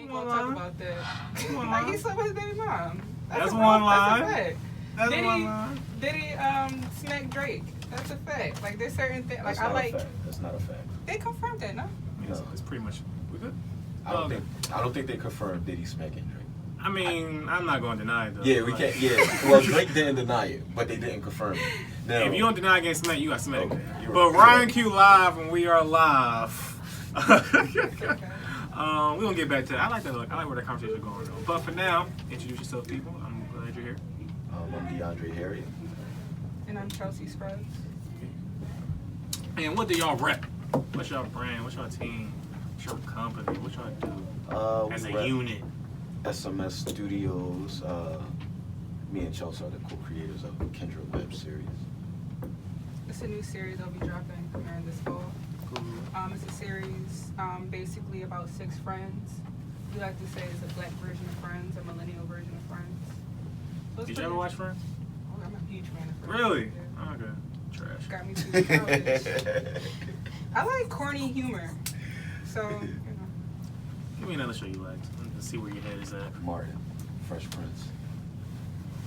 ain't gonna talk about that. Like he slept with his baby mom. That's one line. That's a fact. That's one line. Did he smack Drake? That's a fact. Like there's certain things. Like That's not a fact. They confirmed that, no? It's pretty much. We good? I don't think they confirmed Diddy smacking Drake. I mean, I'm not going to deny it though. Yeah, we can't. Yeah, well, Drake didn't deny it, but they didn't confirm it. Now, if you don't deny getting smacked, you got smacked. Okay, but RightonQuelive, and we are live. We're gonna get back to that. I like where the conversation is going though. But for now, introduce yourself, people. I'm glad you're here. I'm De'Andre Hariot. And I'm Chelsea Scruggs. And what do y'all rep? What's y'all brand? What's y'all team? What's your company? What y'all do as a unit? SMS Studios. Me and Chelsea are the co-creators of the Kindred web series. It's a new series that'll be dropping premiering this fall. Cool. It's a series basically about 6 friends. We like to say it's a black version of Friends, a millennial version of Friends. So Did you ever watch Friends? Oh, I'm a huge fan of Friends. Really? Yeah. Oh, okay. Trash. Got me through college. I like corny humor. So, you know. Give me another show you liked. Let's see where your head is at. Martin, Fresh Prince.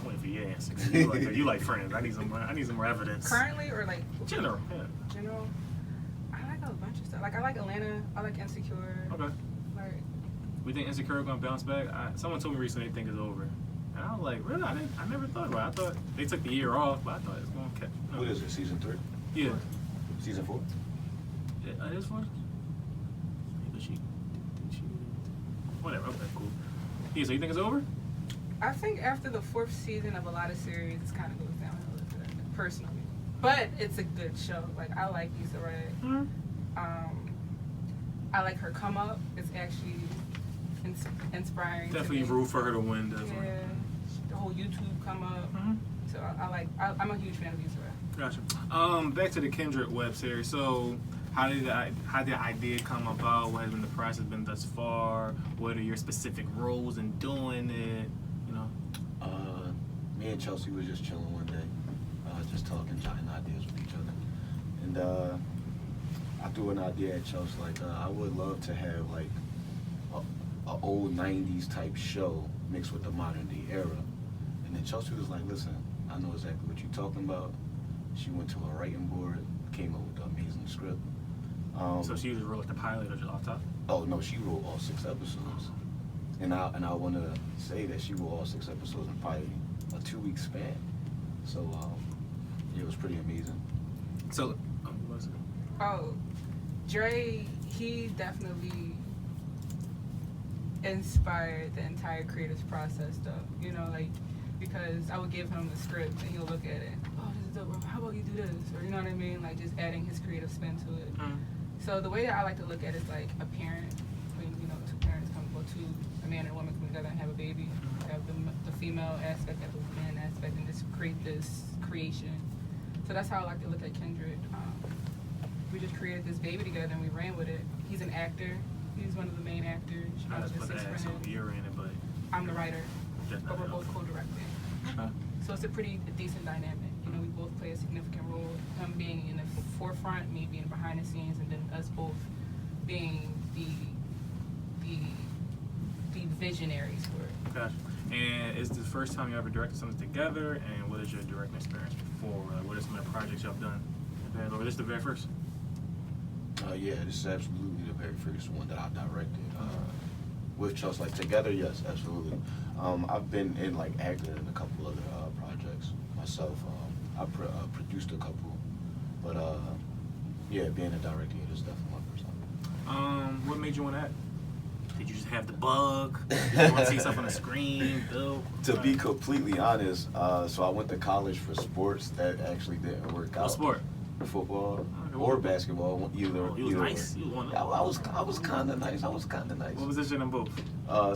I'm waiting for your answer. You like Friends. I need some more evidence. Currently or like General, yeah. General. I like a bunch of stuff. Like I like Atlanta. I like Insecure. Okay. Like. We think Insecure gonna bounce back? Someone told me recently they think it's over. And I was like, really? I never thought about it. I thought they took the year off, but I thought it was gonna catch. No. What is it? Season 3? Yeah. Season 4? Yeah, it is 4? Maybe she. Whatever. Okay, cool. Yeah. So you think it's over? I think after the 4th season of a lot of series, it kind of goes down a little bit, personally. But it's a good show. Like, I like Issa Rae. Mm-hmm. I like her come up. It's actually inspiring. Definitely root for her to win. Definitely. Yeah. The whole YouTube come up. Mm-hmm. So I'm a huge fan of Issa Rae. Gotcha. Back to the Kindred web series. So, how did the idea come about? What has been the process been thus far? What are your specific roles in doing it? You know. Me and Chelsea was just chilling one day, just talking, jotting ideas with each other, and I threw an idea at Chelsea like I would love to have like a old '90s type show mixed with the modern day era, and then Chelsea was like, "Listen, I know exactly what you're talking about." She went to a writing board, came up with the amazing script. So she just wrote the pilot or just off top? Oh no, she wrote all 6 episodes, and I want to say that she wrote all 6 episodes in probably a 2-week span. So yeah, it was pretty amazing. So, what was it? Oh, Dre, he definitely inspired the entire creative process, though. You know, like, because I would give him the script and he'll look at it. Oh, this is dope. How about you do this? Or you know what I mean? Like, just adding his creative spin to it. So the way that I like to look at it is like a parent, when, you know, 2 parents come, well, a man and a woman come together and have a baby. You have the female aspect, have the man aspect, and just create this creation. So that's how I like to look at Kindred. We just created this baby together and we ran with it. He's an actor. He's one of the main actors. I just put that so you're in it, but I'm the writer, but we're both co-directing. So it's a pretty decent dynamic. You know, we both play a significant role. Him being in the forefront, me being behind the scenes, and then us both being the visionaries for it. Gotcha. And is this the first time you ever directed something together? And what is your directing experience before? What are some of the projects y'all done? Or is this the very first? Yeah, this is absolutely the very first one that I directed. With Chelsea, like together, yes, absolutely. I've been in like acting in a couple other projects myself. I produced a couple, but yeah, being a director is definitely my first time. What made you want to act? Did you just have the bug? Did you want to see yourself on the screen? Bill? To be completely honest, so I went to college for sports that actually didn't work out. What sport? Football or basketball, either. You was nice. You won. I was kind of nice. What position in both?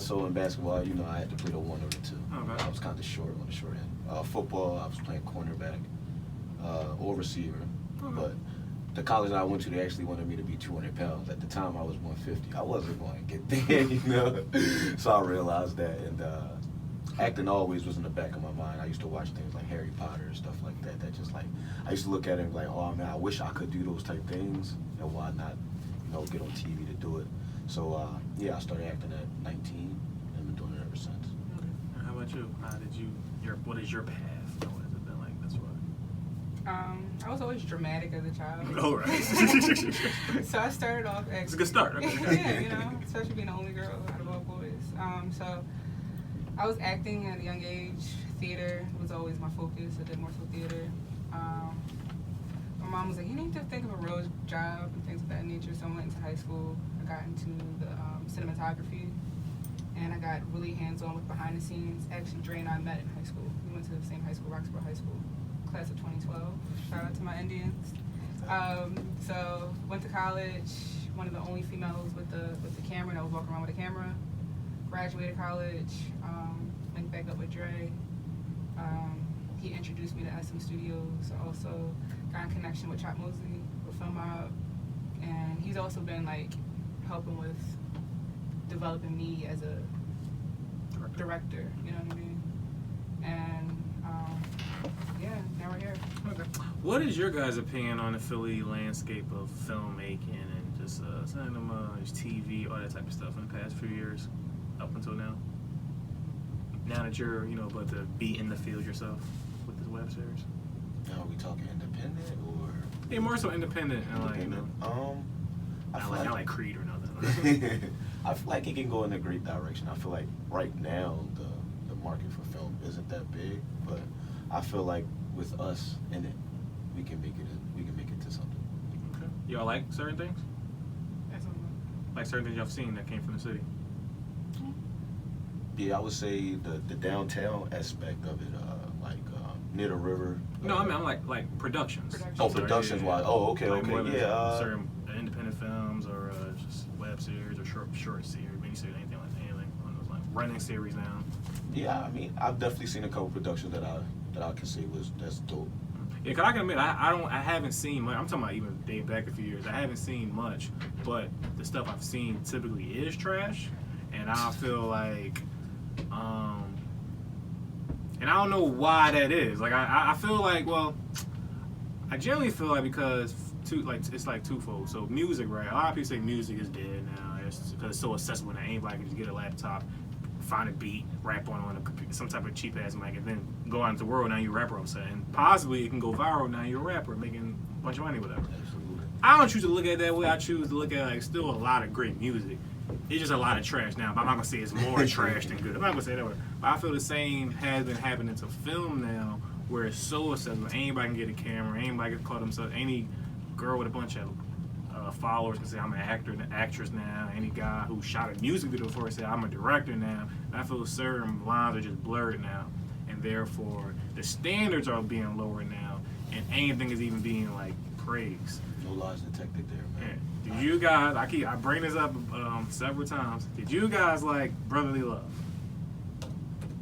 So in basketball, you know, I had to play the 1 or the 2. Okay. I was kind of short on the short end. Football, I was playing cornerback or receiver. Okay. But the college that I went to, they actually wanted me to be 200 pounds. At the time, I was 150. I wasn't going to get there, you know. So I realized that, and acting always was in the back of my mind. I used to watch things like Harry Potter and stuff like that. That just like, I used to look at it and be like, oh man, I wish I could do those type things, and why not, you know, get on TV to do it. So yeah, I started acting at 19 and been doing it ever since. Okay. And how about you? What is your path? What has it been like this far? I was always dramatic as a child. Oh, right. So I started off acting. It's a good start. Okay. Yeah, you know, especially being the only girl out of all boys. So I was acting at a young age. Theater was always my focus. I did more so theater. My mom was like, you need to think of a real job and things of that nature. So I went into high school. I got into the cinematography. And I got really hands-on with behind the scenes. Actually, Dre and I met in high school. We went to the same high school, Roxborough High School, class of 2012. Shout out to my Indians. So went to college. One of the only females with the camera that was walking around with a camera. Graduated college. Linked back up with Dre. He introduced me to SM Studios. Also got in connection with Chop Mosley with Film Mob, and he's also been like helping with developing me as a director, you know what I mean? And yeah, now we're here. Okay. What is your guys' opinion on the Philly landscape of filmmaking and just cinema, just TV, all that type of stuff in the past few years, up until now? Now that you're, about to be in the field yourself with this web series. Now, are we talking independent or? Yeah, more so independent and like, I feel not like Creed or nothing. I feel like it can go in a great direction. I feel like right now the market for film isn't that big, but I feel like with us in it, we can make it to something. Okay. Y'all like certain things? Like certain things y'all seen that came from the city? Yeah, I would say the downtown aspect of it, like near the river. No, I mean I'm like productions. Oh, productions wise. Oh, okay, like okay, yeah. Certain independent films or just web series or short series, miniseries, anything on those lines. Running series now. Yeah, I mean I've definitely seen a couple productions that I can say that's dope. Yeah, cause I can admit I haven't seen much. I'm talking about even dating back a few years. I haven't seen much, but the stuff I've seen typically is trash, and I feel like. And I don't know why that is. Like I feel like, well, I generally feel like because it's like twofold. So music, right? A lot of people say music is dead now. It's because it's so accessible now. Anybody can just get a laptop, find a beat, rap on a computer, some type of cheap ass mic, and then go out into the world. Now you're a rapper, I'm saying. And possibly it can go viral. Now you're a rapper, making a bunch of money, whatever. Absolutely. I don't choose to look at it that way. I choose to look at like still a lot of great music. It's just a lot of trash now, but I'm not gonna say it's more trash than good. I'm not gonna say that word. But I feel the same has been happening to film now, where it's so accessible. Anybody can get a camera. Anybody can call themselves. Any girl with a bunch of followers can say I'm an actor and an actress now. Any guy who shot a music video before say I'm a director now. And I feel certain lines are just blurred now, and therefore the standards are being lowered now, and anything is even being like praised. No lies detected there, man. Yeah. Did you guys? I bring this up several times. Did you guys like Brotherly Love?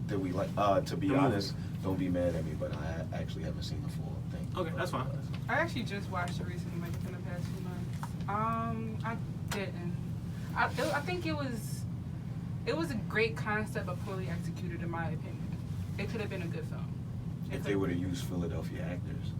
Did we like? To be honest, don't be mad at me, but I actually haven't seen the full thing. Okay, that's fine. I actually just watched it recently, like within the past few months. I didn't. I think it was a great concept, but poorly executed, in my opinion. It could have been a good film. If they would have used Philadelphia actors,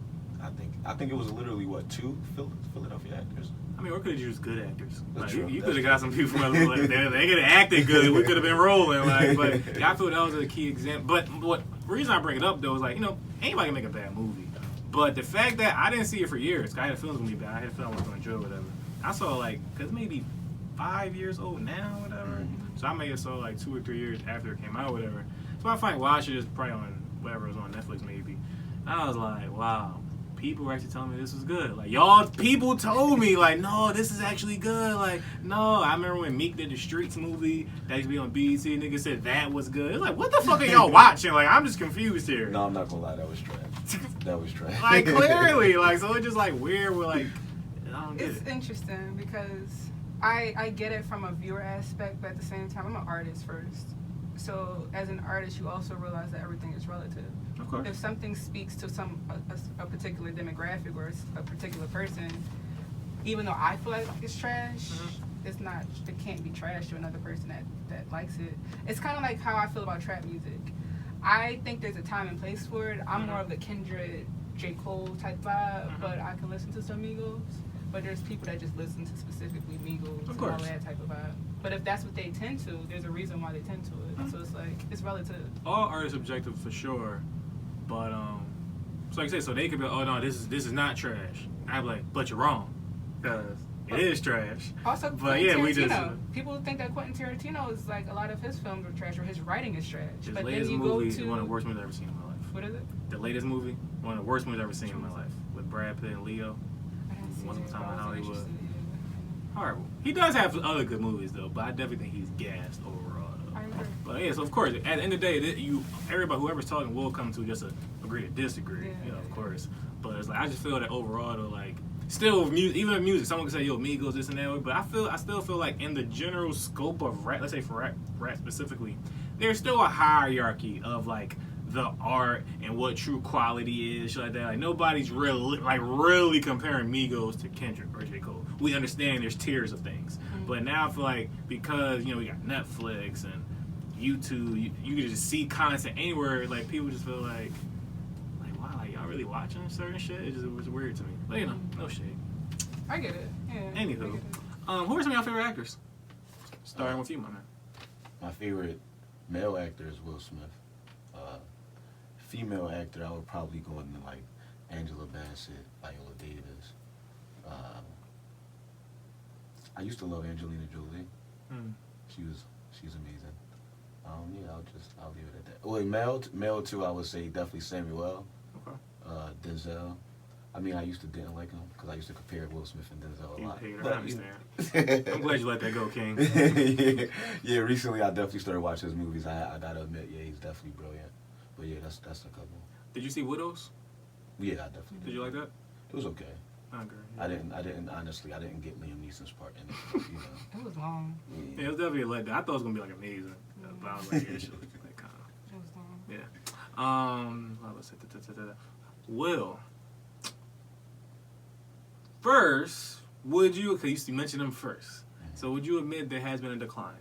I think it was literally two Philadelphia actors. I mean, or could have used good actors. Like, True. you could have got some people from like, they could have acted good. We could have been rolling. Like, but yeah, I feel that was a key example. But the reason I bring it up though is like, anybody can make a bad movie. But the fact that I didn't see it for years, I had a feeling it was gonna be bad. I had a feeling I was gonna enjoy it, whatever. I saw cause maybe 5 years old now, whatever. Mm-hmm. So I may have saw like 2 or 3 years after it came out, whatever. So I find watch it just probably on whatever was on Netflix maybe. And I was like, wow. People were actually telling me this was good. Like, people told me, like, no, this is actually good. Like, no. I remember when Meek did the Streets movie that used to be on BET, nigga said that was good. It's like, what the fuck are y'all watching? Like, I'm just confused here. No, I'm not gonna lie, that was trash. That was trash. Like, clearly. Like, so it's just like weird. We're like, I don't get It's it. interesting because I get it from a viewer aspect, but at the same time, I'm an artist first. So as an artist, you also realize that everything is relative. Of course. If something speaks to a particular demographic or a particular person, even though I feel like it's trash, it's not. It can't be trash to another person that likes it. It's kind of like how I feel about trap music. I think there's a time and place for it. I'm more of the Kendrick, J. Cole type vibe, but I can listen to some Migos. But there's people that just listen to specifically Migos and all that type of vibe. But if that's what they tend to, there's a reason why they tend to it. So it's like, it's relative. All art is subjective for sure, but so like I say, so they could be, oh no, this is not trash. I'd be like, but you're wrong, because it is trash. Also, but Quentin yeah, Tarantino. we just People think that Quentin Tarantino is like a lot of his films are trash or his writing is trash. his But latest then you movie go is to one of the worst movies I've ever seen in my life. what is it? The latest movie, one of the worst movies I've ever seen in my life, with Brad Pitt and Leo. I didn't see Once it, Upon a but I Time in wasn't Hollywood. interested in it. Horrible. He does have other good movies though, but I definitely think he's gassed overall. Though. I agree. But yeah, so of course, at the end of the day, everybody, whoever's talking, will come to just agree to disagree. Yeah. You know, of course. But it's like I just feel that overall, though, like still, even with music, someone can say, "Yo, Migos, this and that," but I still feel like in the general scope of rap, let's say for rap specifically, there's still a hierarchy of like the art and what true quality is, shit like that. Like nobody's really comparing Migos to Kendrick or J. Cole. We understand there's tiers of things, but now I feel like because we got Netflix and YouTube, you can just see content anywhere. Like people just feel like wow, like y'all really watching certain shit? It was weird to me. But no shade. I get it. Yeah. Anywho, who are some of your favorite actors? Starting with you, my man. My favorite male actor is Will Smith. Female actor, I would probably go into like Angela Bassett, Viola Davis. I used to love Angelina Jolie. She's amazing. Yeah, I'll leave it at that. Well, male too, I would say definitely Samuel. Okay. Denzel. I mean, I used to didn't like him because I used to compare Will Smith and Denzel a lot. I understand. I'm glad you let that go, King. yeah, recently I definitely started watching his movies. I gotta admit, yeah, he's definitely brilliant. But yeah, that's a couple. Did you see Widows? Yeah, I definitely did. Did you like that? It was okay. I agree. I didn't honestly, I didn't get Liam Neeson's part in it. It was long. Yeah, it was definitely a letdown. I thought it was gonna be like amazing, but I was like, yeah, shit was like kind of. It was long. Yeah. Let's say Will. First, would you? Because you mentioned him first. So would you admit there has been a decline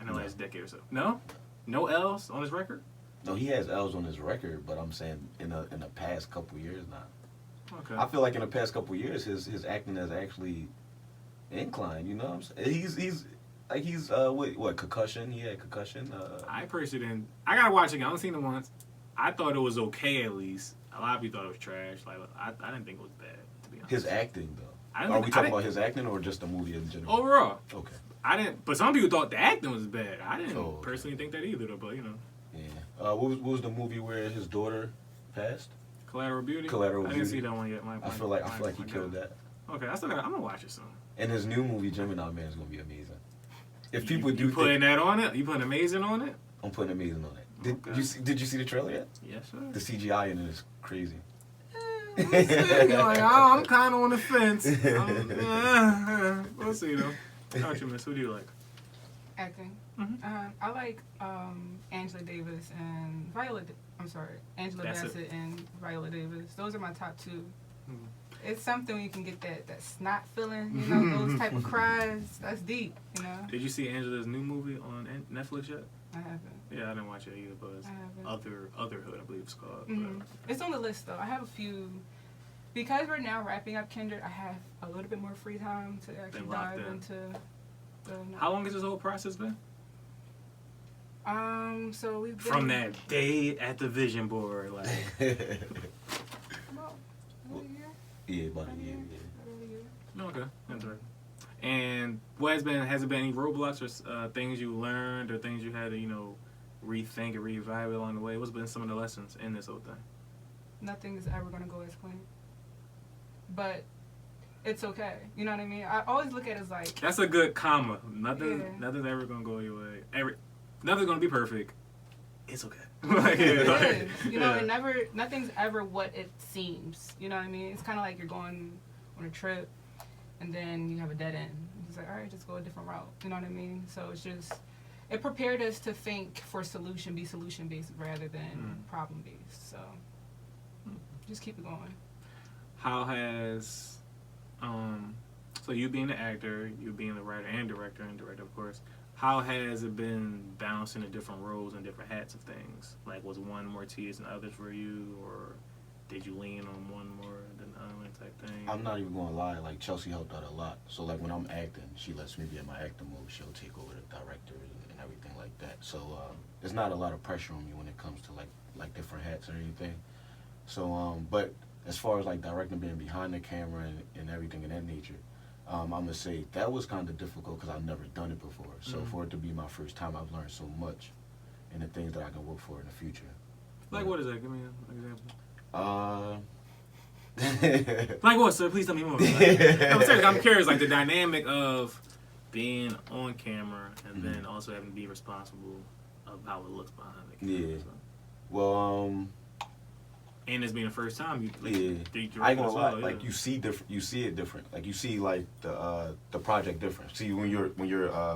in the last decade or so? No. No L's on his record. No, he has L's on his record, but I'm saying in the past couple years now. Okay. I feel like in the past couple years, his acting has actually inclined. You know what I'm saying? He's what concussion? He had concussion. I personally didn't. I gotta watch it again. I only seen it once. I thought it was okay at least. A lot of people thought it was trash. Like I didn't think it was bad, to be honest. His acting though. Are we talking about his acting or just the movie in general? Overall. Okay. I didn't. But some people thought the acting was bad. I didn't personally think that either, though. But Yeah. What was the movie where his daughter passed? Collateral Beauty. Collateral I Beauty. didn't see that one yet. I feel like he killed that. Okay, I'm gonna watch it soon. And his new movie, Gemini Man, is gonna be amazing. If you putting that on it? You putting amazing on it? I'm putting amazing on it. Did you see the trailer yet? Yes, sir. The CGI in it is crazy. I'm kind of on the fence. We'll see though. How about you, Miss? Who do you like? Acting. Mm-hmm. I like Angela Davis and Angela Bassett and Viola Davis. Those are my top two. Mm-hmm. It's something when you can get that snot feeling, you know, those type of cries. That's deep, you know. Did you see Angela's new movie on Netflix yet? I haven't. Yeah, I didn't watch it either, but it's Otherhood, I believe it's called. Mm-hmm. It's on the list though. I have a few. Because we're now wrapping up Kindred, I have a little bit more free time to actually dive into. How long has this whole process been? So we've been from that day at the vision board, like. About a year. Yeah, about a year. Yeah. Okay, that's right. And has it been any roadblocks or things you learned or things you had to rethink or reevaluate along the way? What's been some of the lessons in this whole thing? Nothing is ever gonna go as planned, but it's okay. You know what I mean? I always look at it as like that's a good comma. Nothing's ever gonna go your way. Nothing's gonna be perfect. It's okay. It is. You know, and nothing's ever what it seems. You know what I mean? It's kind of like you're going on a trip, and then you have a dead end. It's like, all right, just go a different route. You know what I mean? So it's just, it prepared us to think be solution based rather than problem based. So just keep it going. How has, so you being the actor, you being the writer and director of course, how has it been balancing the different roles and different hats of things? Like, was one more tedious than others for you, or did you lean on one more than type thing? I'm not even gonna lie. Like Chelsea helped out a lot. So like when I'm acting, she lets me be in my acting mode. She'll take over the director and everything like that. So there's not a lot of pressure on me when it comes to like different hats or anything. So but as far as like directing, being behind the camera and everything of that nature, I'm gonna say that was kind of difficult because I've never done it before. So for it to be my first time, I've learned so much, and the things that I can work for in the future. Like what is that? Give me an example. Like what, sir? Please tell me more. Like, I'm curious, like the dynamic of being on camera and then also having to be responsible of how it looks behind the camera. Yeah. So. Well, and it's being the first time you. I ain't gonna lie. Like you see it different. Like you see like the project different. See when you're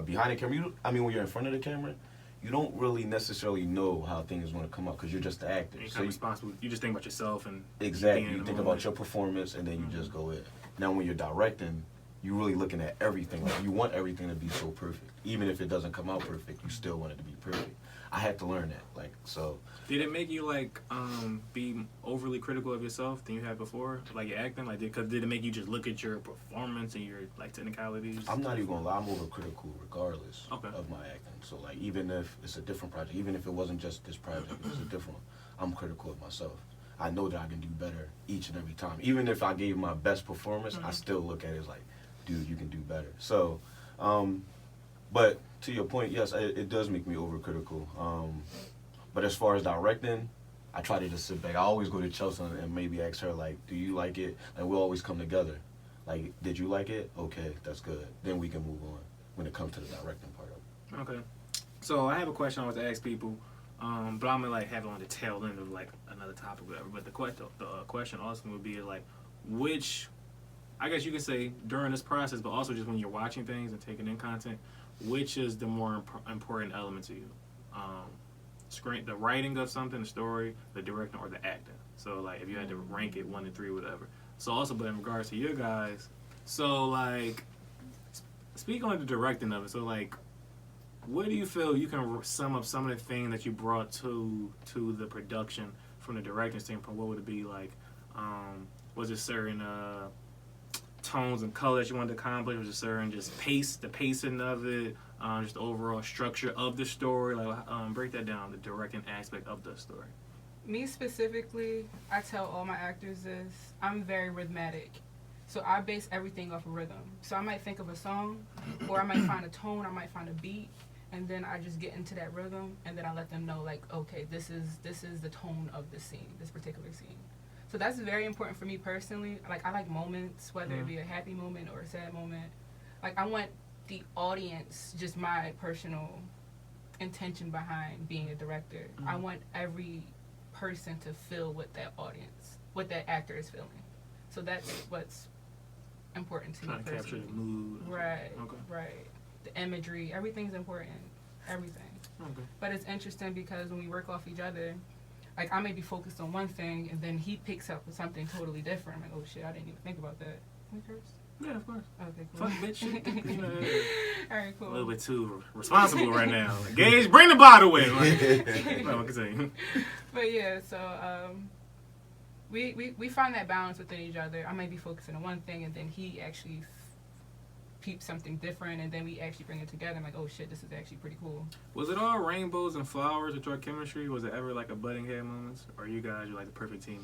behind the camera. When you're in front of the camera, you don't really necessarily know how things are going to come up because you're just the actor. You're responsible. You just think about yourself and exactly. You think about your performance and then you just go in. Now when you're directing, you're really looking at everything. Like you want everything to be so perfect. Even if it doesn't come out perfect, you still want it to be perfect. I had to learn that. Like so. Did it make you like be overly critical of yourself than you had before? Like your acting, like did it make you just look at your performance and your like technicalities? I'm not even gonna lie. I'm overcritical regardless of my acting. So like even if it's a different project, even if it wasn't just this project, it was a different one. I'm critical of myself. I know that I can do better each and every time. Even if I gave my best performance, I still look at it as like, dude, you can do better. So, but to your point, yes, it does make me overcritical. But as far as directing, I try to just sit back. I always go to Chelsea and maybe ask her, like, do you like it? And we'll always come together. Like, did you like it? Okay, that's good. Then we can move on when it comes to the directing part of it. Okay. So I have a question I want to ask people, but I'm gonna like have it on the tail end of like another topic, or whatever. But the question also would be like, which, I guess you could say during this process, but also just when you're watching things and taking in content, which is the more important element to you? The writing of something, the story, the directing, or the acting. So like if you had to rank it 1 to 3, whatever. So also, but in regards to you guys, so like speak on the directing of it. So like, what do you feel you can sum up some of the things that you brought to the production from the directing standpoint? What would it be like? Was it certain tones and colors that you wanted to accomplish? Was it certain just the pacing of it? Just the overall structure of the story, like break that down, the directing aspect of the story. Me specifically, I tell all my actors this, I'm very rhythmic. So I base everything off of rhythm. So I might think of a song, or I might find a tone, I might find a beat, and then I just get into that rhythm, and then I let them know, like, okay, this is the tone of the scene, this particular scene. So that's very important for me personally. Like, I like moments, whether it be a happy moment or a sad moment. Like, I want the audience, just my personal intention behind being a director. I want every person to feel what that actor is feeling. So that's what's important to me personally. Capture the mood. Right. Okay. Right. The imagery, everything's important. Everything. Okay. But it's interesting because when we work off each other, like I may be focused on one thing and then he picks up with something totally different. I'm like, oh shit, I didn't even think about that. Can we curse? Yeah, of course. Okay, cool. Fuck bitch. Alright, cool. A little bit too responsible right now. Like, Gage, bring the bottle in. Like, no, continue. But yeah, so we find that balance within each other. I might be focusing on one thing and then he actually peeps something different and then we actually bring it together. I'm like, oh shit, this is actually pretty cool. Was it all rainbows and flowers with your chemistry? Was it ever like a butting head moments? Or you guys are like the perfect team?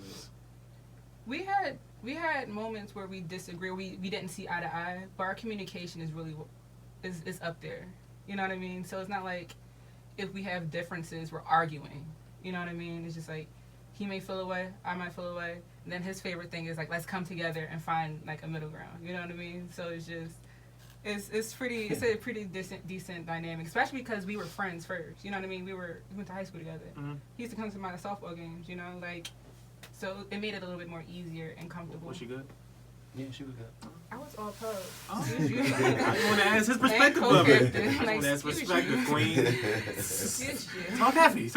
We had moments where we disagree. We didn't see eye to eye, but our communication is really is up there. You know what I mean? So it's not like if we have differences, we're arguing. You know what I mean? It's just like he may feel away, I might feel away, and then his favorite thing is like let's come together and find like a middle ground. You know what I mean? So it's just it's a pretty decent dynamic, especially because we were friends first. You know what I mean? We went to high school together. He used to come to my softball games. You know, like. So it made it a little bit more easier and comfortable. Was she good? Yeah, she was good. I was all pub. Oh. I want to ask his perspective of it. I want to ask perspective, queen. Talk heavy.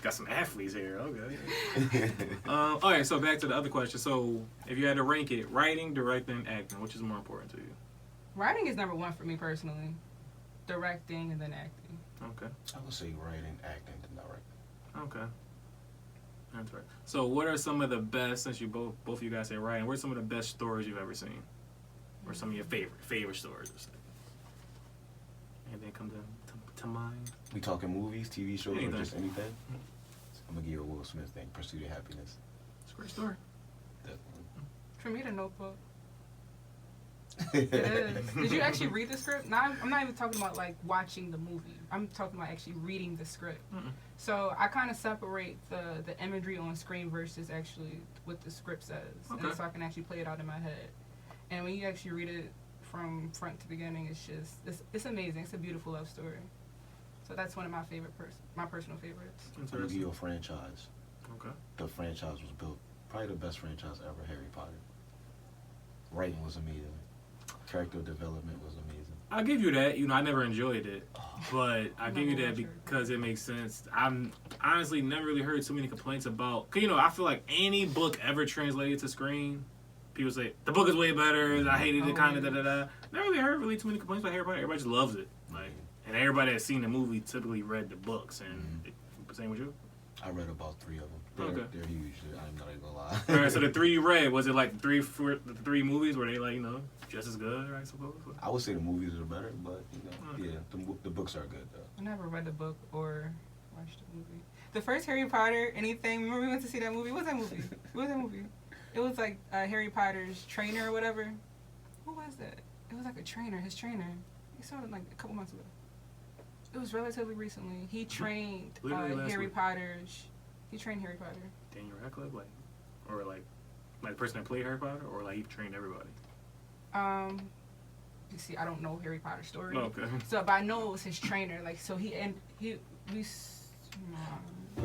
Got some athletes here. Okay. All right, so back to the other question. So if you had to rank it, writing, directing, acting, which is more important to you? Writing is number one for me personally. Directing and then acting. Okay. I would say writing, acting, then directing. Okay. That's right. So, what are some of the best, since you both of you guys say writing, what are some of the best stories you've ever seen? Or some of your favorite stories? Or something? Anything come to mind? We talking movies, TV shows, Anything. or just anything? I'm going to give you a Will Smith thing, Pursuit of Happiness. It's a great story. Definitely. For me, The Notebook. It is. Did you actually read the script? I'm not even talking about like watching the movie. I'm talking about actually reading the script. Mm-mm. So I kind of separate the imagery on screen versus actually what the script says, Okay. and so I can actually play it out in my head. And when you actually read it from front to beginning, it's amazing. It's a beautiful love story. So that's one of my my personal favorites. I'm going to give you a franchise. Okay. The franchise was built, probably the best franchise ever, Harry Potter. Writing was amazing. Character development was amazing. I'll give you that. I never enjoyed it, but I give you that because it makes sense. I'm honestly never really heard so many complaints about. Cause I feel like any book ever translated to screen, people say the book is way better. I hated it, kind of da. Never really heard too many complaints about Harry Potter. Everybody just loves it. And everybody that's seen the movie typically read the books. And same with you. I read about 3 of them. They're huge. I'm not even gonna lie. All right, so the 3 you read, was it like the three movies? Were they like just as good, I suppose? I would say the movies are better, but yeah, the books are good though. I never read the book or watched the movie. The first Harry Potter, remember we went to see that movie? What was that movie? It was like Harry Potter's trainer or whatever. Who was that? It was like a trainer, his trainer. He saw it like a couple months ago. It was relatively recently. He trained Harry Potter. Daniel Radcliffe, or the person that played Harry Potter, or he trained everybody. You see, I don't know Harry Potter's story. Okay. So, but I know it was his trainer. Wait,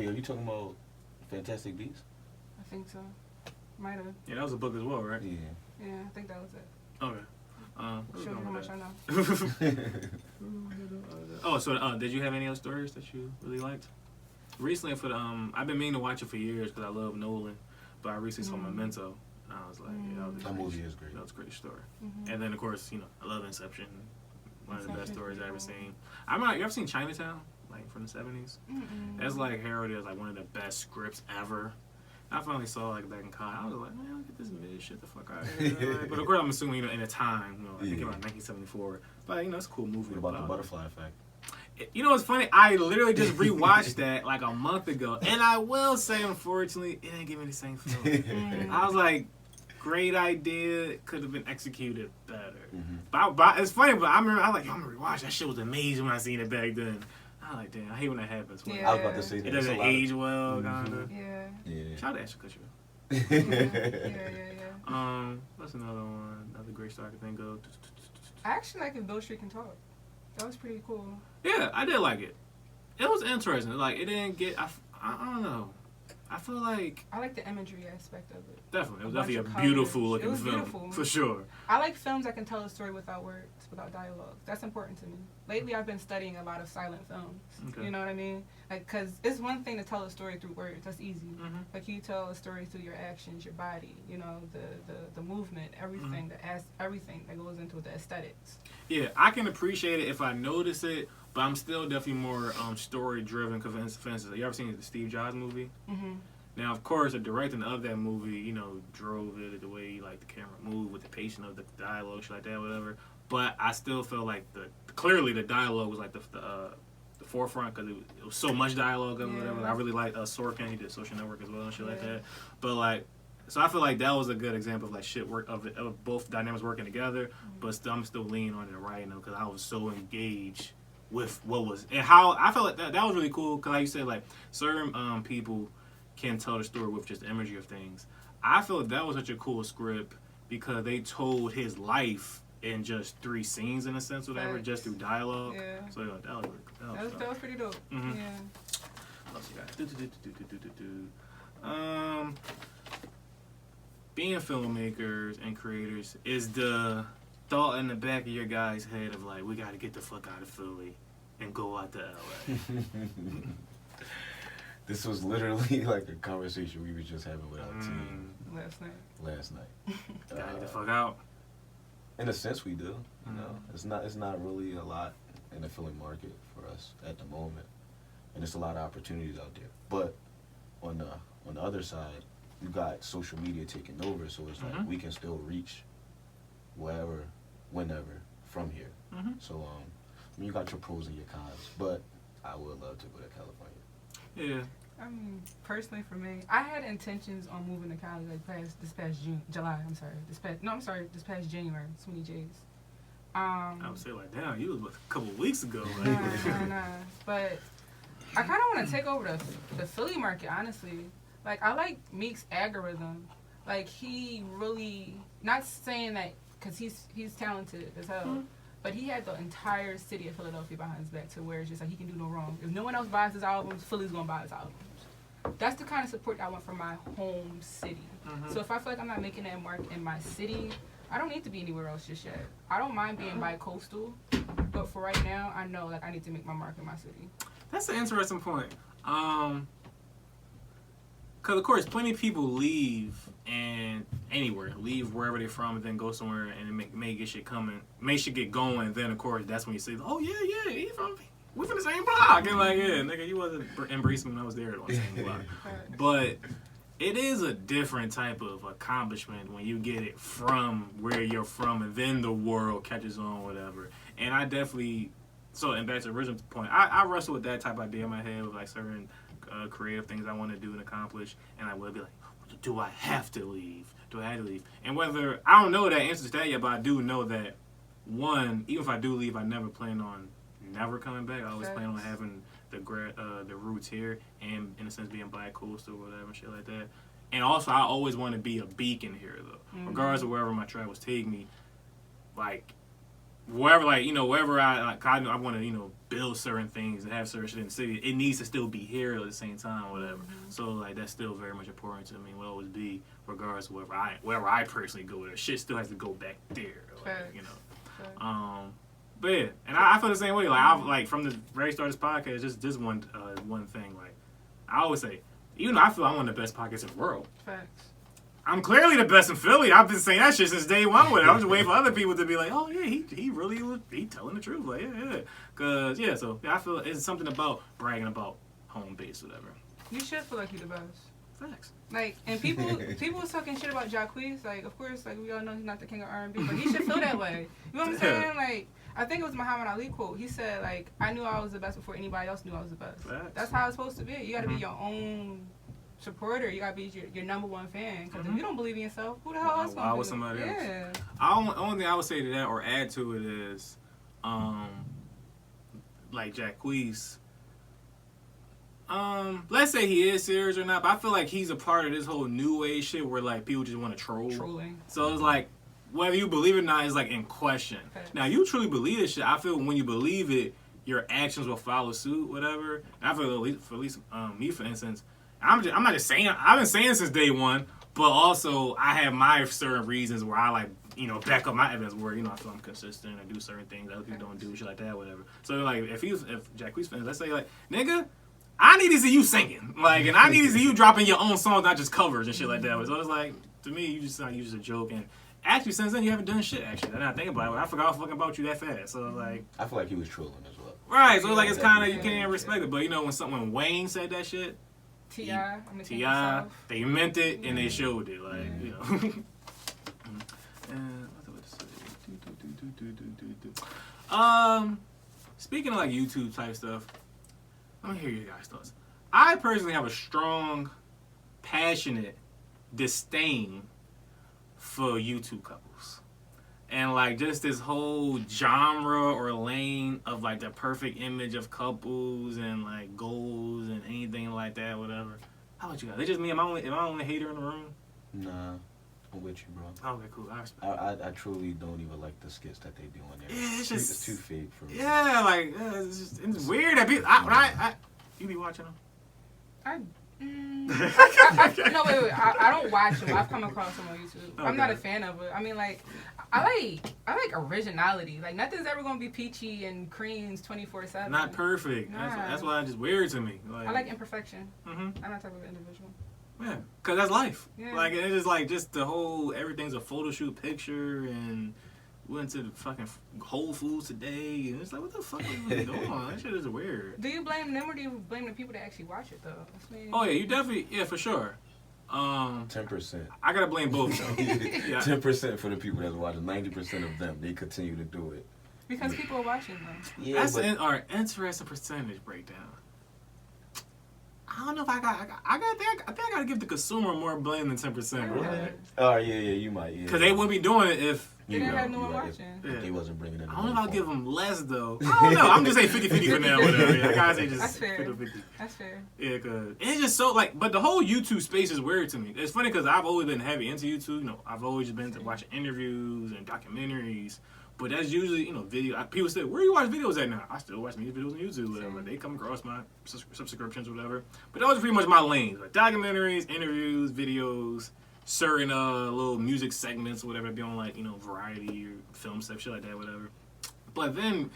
are you talking about Fantastic Beasts? I think so. Might have. Yeah, that was a book as well, right? Yeah. Yeah, I think that was it. Okay. Show you how much I know. So did you have any other stories that you really liked? Recently, I've been meaning to watch it for years because I love Nolan, but I recently saw Memento, and I was like, that movie is great. That was a great story. And then of course, I love Inception, one of the best stories I've ever seen. You ever seen Chinatown, from the 70s? That's heralded as one of the best scripts ever. I finally saw back in college. I was like, man, look at this mid shit the fuck out of here. But of course, I'm assuming in a time, I think about 1974. But it's a cool movie. What about the Butterfly Effect? What's funny? I literally just rewatched that a month ago, and I will say, unfortunately, it didn't give me the same feeling. I was like, great idea, could have been executed better. But it's funny. But I remember, I was like, I'm gonna rewatch that shit. Was amazing when I seen it back then. I was like, damn, I hate when that happens. Yeah. I was about to say that. It doesn't age well, kind of. Yeah. Shout out to Ashton Kutcher. Yeah. What's another one? Another great story I can think of. I actually like if Bill Street Can Talk. That was pretty cool. Yeah, I did like it. It was interesting. It didn't get. I don't know. I feel like I like the imagery aspect of it. Definitely, it was definitely a beautiful looking film. Beautiful. For sure. I like films that can tell a story without words, without dialogue. That's important to me. Lately, I've been studying a lot of silent films. Okay. You know what I mean? Cause it's one thing to tell a story through words. That's easy. But you tell a story through your actions, your body. The movement, everything. Everything that goes into the aesthetics. Yeah, I can appreciate it if I notice it, but I'm still definitely more story driven. For instance, you ever seen the Steve Jobs movie? Now, of course, the directing of that movie, drove it the way the camera moved with the pacing of the dialogue, shit like that, whatever. But I still felt like clearly the dialogue was the forefront because it was so much dialogue of whatever. I really like Sorkin. He did Social Network as well and shit like that. But so I feel like that was a good example of shit work of both dynamics working together. But I'm still leaning on it and writing because I was so engaged with what was and how I felt like that was really cool because like you said certain people can tell the story with just the imagery of things. I feel that was such a cool script because they told his life in just 3 scenes in a sense, whatever, just through dialogue. Yeah. So That was pretty dope. Mm-hmm. Yeah. What else you got? Being filmmakers and creators is the thought in the back of your guys' head of we got to get the fuck out of Philly and go out to LA. This was literally a conversation we were just having with our team last night. Gotta get the fuck out. In a sense, we do. It's not really a lot in the Philly market for us at the moment, and there's a lot of opportunities out there. But on the on the other side, you got social media taking over, so it's like we can still reach wherever, whenever from here. So I mean, you got your pros and your cons, but I would love to go to California. Yeah. I mean, personally for me, I had intentions on moving to Cali like this past January. So many J's. I would say like, damn, you was a couple of weeks ago. Like. Nah. But I kind of want to take over the Philly market, honestly. Like, I like Meek's algorithm. Like, he really, not saying that because he's talented as hell, but he had the entire city of Philadelphia behind his back to where it's just like he can do no wrong. If no one else buys his albums, Philly's gonna buy his albums. That's the kind of support I want from my home city. So if I feel like I'm not making that mark in my city, I don't need to be anywhere else just yet. I don't mind being bi-coastal, but for right now, I know like I need to make my mark in my city. That's an interesting point. Because, of course, plenty of people leave wherever they're from, and then go somewhere and make get shit coming, make shit get going, and then, of course, that's when you say, oh, yeah, we from the same block. And, like, yeah, nigga, you wasn't embracing when I was there on the same block. But it is a different type of accomplishment when you get it from where you're from, and then the world catches on, whatever. And I definitely... So, and back to the original point, I wrestle with that type of idea in my head with like certain creative things I want to do and accomplish, and I will be like, do I have to leave? Do I have to leave? And whether, I don't know that answer to that yet, but I do know that, one, even if I do leave, I never plan on never coming back. I always plan on having the roots here, and in a sense being black coastal or whatever, shit like that. And also, I always want to be a beacon here, though. Regardless of wherever my travels take me, like, wherever, like, you know, wherever I want to, you know, build certain things and have certain shit in the city, it needs to still be here at the same time, whatever. So, like, that's still very much important to me. Will always be, regardless of wherever I personally go with it. Shit still has to go back there, like, you know. But yeah, and I feel the same way. Like, from the very start of this podcast, just one thing. Like, I always say, even though I feel I'm one of the best podcasts in the world. Facts. I'm clearly the best in Philly. I've been saying that shit since day one with it. I'm just waiting for other people to be like, oh, yeah, he really was telling the truth. Like, yeah. Because, yeah, so I feel it's something about bragging about Homebase, whatever. You should feel like you're the best. Facts. Like, and people was talking shit about Jacquees. Like, of course, like, we all know he's not the king of R&B, but he should feel that way. You know what I'm saying? Like, I think it was Muhammad Ali quote. He said, like, I knew I was the best before anybody else knew I was the best. Facts. That's how it's supposed to be. You got to be your own supporter. You gotta be your number one fan. Because if you don't believe in yourself, who the hell else gonna do it? Somebody else? Yeah. Only thing I would say to that or add to it is, like Jacquees. Let's say he is serious or not, but I feel like he's a part of this whole new age shit where like people just want to troll. Trolling. So it's like whether you believe it or not is like in question. Okay. Now you truly believe this shit. I feel when you believe it, your actions will follow suit. Whatever. And I feel at least me for instance. I'm not just saying. I've been saying since day one, but also I have my certain reasons where I like, you know, back up my evidence where, you know, I feel I'm consistent. I do certain things other people don't do, shit like that, whatever. So like, if Jacquees fans, let's say like, nigga, I need to see you singing, like, and I need to see you dropping your own songs, not just covers and shit like that. So it's like, to me, you just a joke. And actually, since then, you haven't done shit. Actually, I didn't think about it. I forgot fucking about you that fast. So like, I feel like he was trolling as well. Right. So like, it's kind of you can't even respect it. But you know, when Wayne said that shit. T.I., they meant it and they showed it, like, you know. Speaking of like YouTube type stuff, let me hear your guys' thoughts. I personally have a strong, passionate disdain for YouTube couples. And like just this whole genre or lane of like the perfect image of couples and like goals and anything like that, whatever. How about you guys? They just me. Am I only hater in the room? Nah, I'm with you, bro. Okay, cool. I respect. I truly don't even like the skits that they do on there. Yeah, it's too fake for me. Yeah, like it's weird that people. You be watching them? No, wait. I don't watch them. I've come across them on YouTube. Okay. I'm not a fan of it. I mean, like, I like originality. Like, nothing's ever gonna be peachy and creams 24/7. Not perfect. Nah. That's why it's just weird to me. Like, I like imperfection. I'm that type of individual. Yeah, cause that's life. Yeah. Like it's just like the whole everything's a photo shoot picture and went to the fucking Whole Foods today, and it's like, what the fuck are you really doing? That shit is weird. Do you blame them or do you blame the people that actually watch it though? Oh yeah, you definitely, yeah, for sure. 10%. I gotta blame both though. Yeah. 10% for the people that's watching. 90% of them, they continue to do it. Because people are watching them. Yeah, That's an interesting percentage breakdown. I don't know if I think I gotta give the consumer more blame than 10%. Really? Oh yeah, you might. Yeah. Because they wouldn't be doing it if They didn't have no one watching. If they wasn't bringing in. I don't know if I'll give them less though. I don't know. I'm just saying 50-50 for now. Whatever. Yeah, I gotta say just That's fair. 50-50. That's fair. Yeah, cause it's just so like, but the whole YouTube space is weird to me. It's funny because I've always been heavy into YouTube. You know, I've always been to watching interviews and documentaries. But that's usually, you know, video. People say, where you watch videos at now? I still watch music videos on YouTube, whatever. They come across my subscriptions, whatever. But those are pretty much my lanes. Like documentaries, interviews, videos, certain little music segments, whatever. Be on like, you know, variety or film stuff, shit like that, whatever. But then,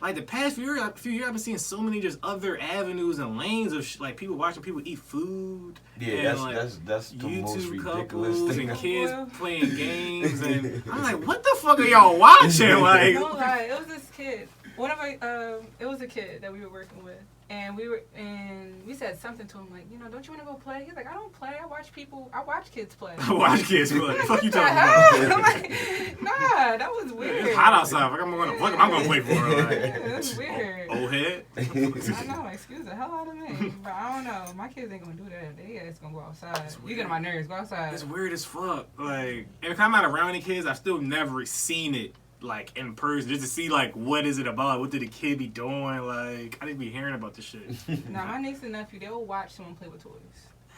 like the past few years, I've been seeing so many just other avenues and lanes of like people watching people eat food. Yeah, and, that's the YouTube most ridiculous couples thing. and kids playing games, and I'm like, what the fuck are y'all watching? Like, Don't lie, it was this kid. It was a kid that we were working with, and we said something to him like, you know, don't you want to go play? He's like, I don't play. I watch kids play. I watch kids play. Fuck you talking I'm about? like, nah, that was weird. It's hot outside. Fuck, I'm gonna play for her. Like, Yeah, that's weird. old head. I know, excuse the hell out of me. But I don't know. My kids ain't gonna do that. They ass gonna go outside. You get on my nerves, go outside. It's weird as fuck. Like, and if I'm not around any kids, I've still never seen it like in person, just to see like what is it about, what did the kid be doing. Like, I didn't be hearing about this shit. Now my niece and nephew, they will watch someone play with toys.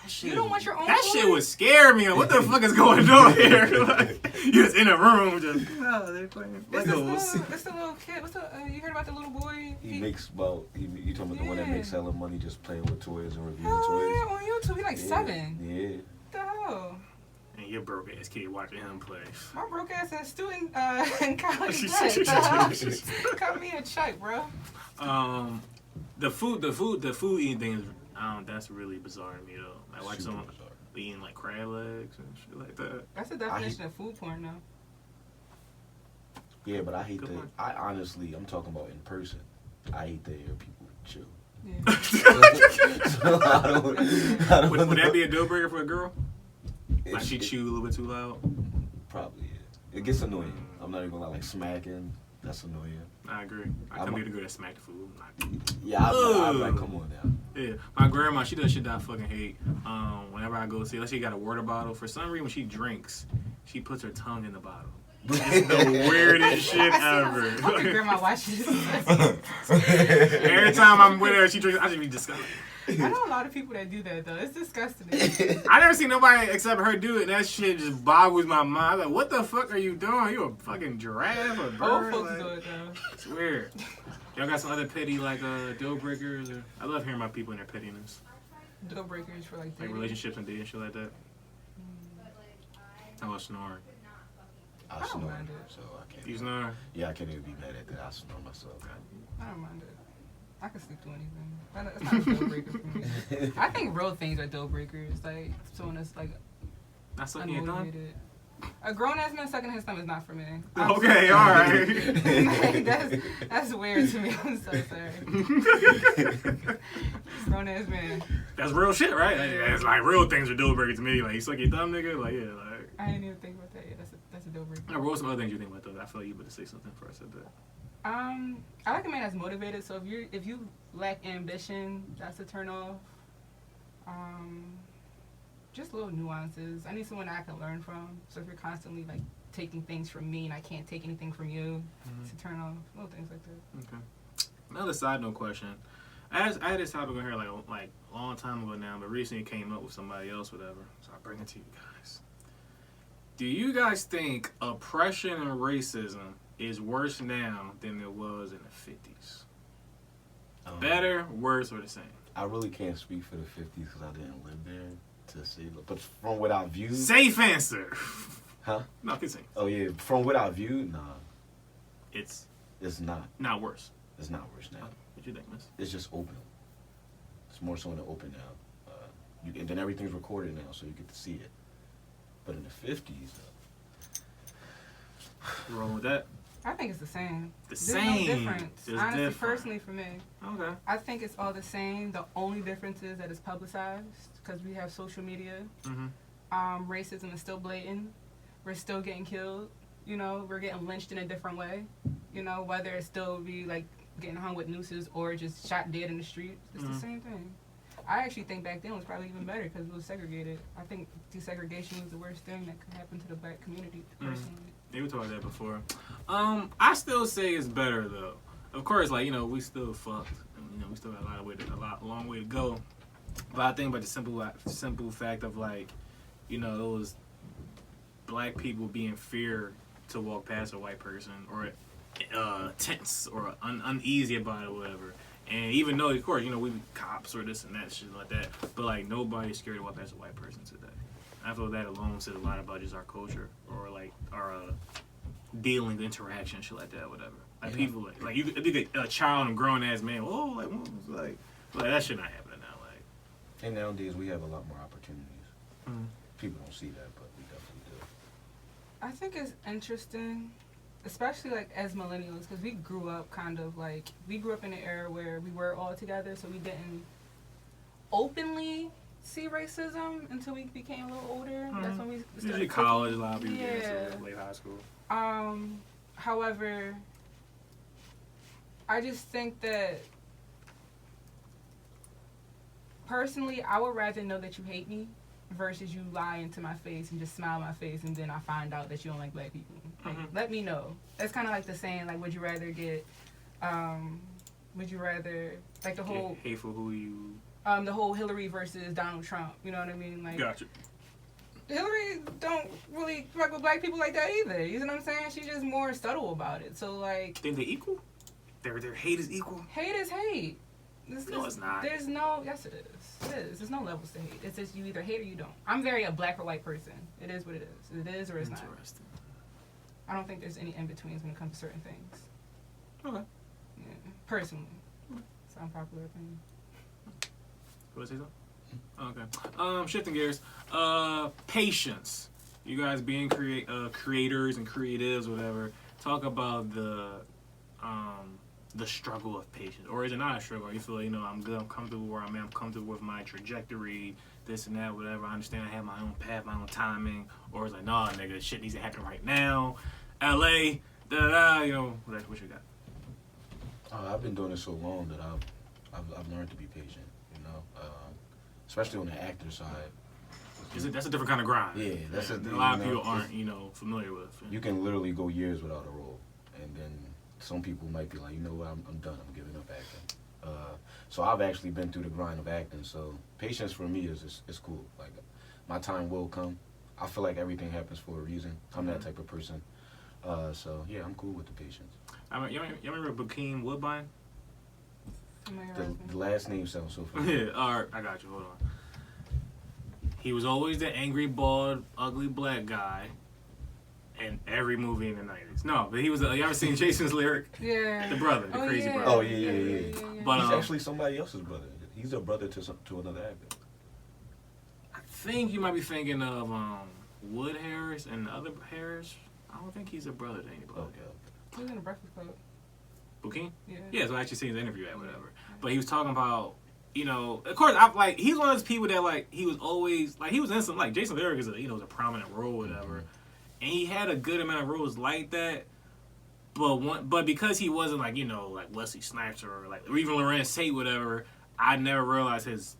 That shit, You don't want your own that toys? shit would scare me. Like, what the fuck is going on here? Like, you just in a room, just they're playing Legos. It's the little kid. You heard about the little boy? He makes about you talking about the one that makes hella money just playing with toys and reviewing Hell toys. yeah, on YouTube. He like 7. Yeah. What the hell? And your broke ass kid watching him play. My broke ass is a student in college. Debt. Cut me a check, bro. The food eating thing is, that's really bizarre to me though. I watch Super someone bizarre. eating like crab legs and shit like that. That's the definition of food porn, though. Yeah, but I hate Good that. one. I honestly, I'm talking about in person. I hate that hear people chill. Yeah. So I don't Would that be a deal breaker for a girl? Like It's- she chew a little bit too loud? Probably, yeah. It gets annoying. I'm not even gonna lie, like smacking. That's annoying. I agree. I come here to go to smack the food. Yeah, I'm like, come on now. Yeah, my grandma, she does shit that I fucking hate. Whenever I go see, let's say she got a water bottle. For some reason, when she drinks, she puts her tongue in the bottle. It's the weirdest shit ever. Fucking grandma watches. Every time I'm with her, she drinks. I just be disgusted. I know a lot of people that do that though. It's disgusting. I never seen nobody except her do it. And that shit just boggles my mind. Like, what the fuck are you doing? You a fucking giraffe or Old bird? folks Like, do it though. it's weird. Y'all got some other petty like deal breakers? Or I love hearing about people and their pettiness, Deal breakers for like dating. relationships and dating shit like that. How about snoring? I don't snore, mind it. so I can't. You snore? Yeah, I can't even be mad at that. I snore myself. I don't mind it. I can sleep through anything. It's not a deal breaker for me. I think real things are deal breakers. Like someone that's like Not sucking your thumb? unmotivated. A grown ass man sucking his thumb is not for me. Okay, all right. Like, that's weird to me. I'm so sorry. Grown ass man. That's real shit, right? That's like real things are deal breakers to me. Like, you suck your thumb, nigga? Like, yeah, like. I didn't even think about that. Yeah, that's a deal breaker. What were some other things you think about though? I feel like you better say something before I said that. I like a man that's motivated. So if you lack ambition, that's a turn off. Just little nuances. I need someone I can learn from. So if you're constantly like taking things from me and I can't take anything from you, it's a turn off. Little things like that. Okay. Another side note question. I had this topic on here like a long time ago now, but recently it came up with somebody else, whatever. So I'll bring it to you guys. Do you guys think oppression and racism is worse now than it was in the 50s? Better, worse, or the same? I really can't speak for the 50s because I didn't live there to see. But from what I viewed, Safe answer. huh? No, I can say. Oh yeah, from what I viewed, nah, It's it's not. not worse. It's not worse now. What you think, miss? It's just open. It's more so in the open now. And then everything's recorded now, so you get to see it. But in the 50s, You rolling with that? I think it's the same. The There's same. no difference. There's Honestly, different. personally for me, Okay. I think it's all the same. The only difference is that it's publicized because we have social media. Mm-hmm. Racism is still blatant. We're still getting killed. You know, we're getting lynched in a different way. You know, whether it still be like getting hung with nooses or just shot dead in the street, it's the same thing. I actually think back then was probably even better because it was segregated. I think desegregation was the worst thing that could happen to the black community, personally. Yeah, we talked about that before. I still say it's better though. Of course, like, you know, we still fucked. You know, we still got a long way to go. But I think about the simple fact of, like, you know, those black people being fear to walk past a white person or tense or uneasy about it or whatever. And even though, of course, you know, we be cops or this and that, shit like that, but, like, nobody's scared to walk past a white person today. I feel that alone says a lot about just our culture or, like, our dealing, interaction, shit like that, whatever. Like, people, like you get a child and grown ass man, oh, like that shit not happening now, like. And nowadays we have a lot more opportunities. People don't see that, but we definitely do. I think it's interesting, especially like as millennials, because we grew up in an era where we were all together, so we didn't openly see racism until we became a little older. That's when we started Usually college, a lot of people get into late high school. However, I just think that personally, I would rather know that you hate me versus you lie into my face and just smile in my face and then I find out that you don't like black people. Like, let me know. That's kind of like the saying, like, would you rather, like the whole... Hateful who you... the whole Hillary versus Donald Trump, you know what I mean? Like, Gotcha. Hillary don't really fuck with black people like that either. You know what I'm saying? She's just more subtle about it. So, like... Think they equal? Their hate is equal? Hate is hate. No, it's not. There's no... Yes, it is. It is. There's no levels to hate. It's just you either hate or you don't. I'm very a black or white person. It is what it is. It is or it's not. Interesting. I don't think there's any in-betweens when it comes to certain things. Okay. Yeah. Personally. It's unpopular opinion. You want to say something? Okay. Shifting gears. Patience. You guys being creators and creatives, whatever. Talk about the struggle of patience, or is it not a struggle? You feel like, you know, I'm good, I'm comfortable where I'm at, I'm comfortable with my trajectory, this and that, whatever. I understand I have my own path, my own timing, or it's like, nah, nigga, shit needs to happen right now. LA, you know, what you got? I've been doing it so long that I've learned to be patient, you know, especially on the actor side. That's a different kind of grind. Yeah, that's a lot of people aren't, you know, familiar with. You can literally go years without a role, and then some people might be like, you know what, I'm done, I'm giving up acting. So I've actually been through the grind of acting, so patience for me is cool. Like, my time will come. I feel like everything happens for a reason. I'm that type of person. So yeah, I'm cool with the patience. You remember Bokeem Woodbine? The last name sounds so familiar. Yeah, alright, I got you, hold on. He was always the angry, bald, ugly black guy in every movie in the 90s. No, but he was, you ever seen Jason's Lyric? Yeah. The brother, the crazy brother. Oh, yeah. But, he's actually somebody else's brother. He's a brother to another actor. I think you might be thinking of Wood Harris and the other Harris. I don't think he's a brother to anybody. Okay. He was in the Breakfast Club. Bokeem? Yeah. Yeah, so I actually seen his interview at whatever. But he was talking about, you know, of course, he's one of those people that, like, he was always, like, he was in some, like, Jason Lyric is a prominent role or whatever. And he had a good amount of roles like that. But because he wasn't, like, you know, like Wesley Snipes or even Lorenz Tate, whatever, I never realized his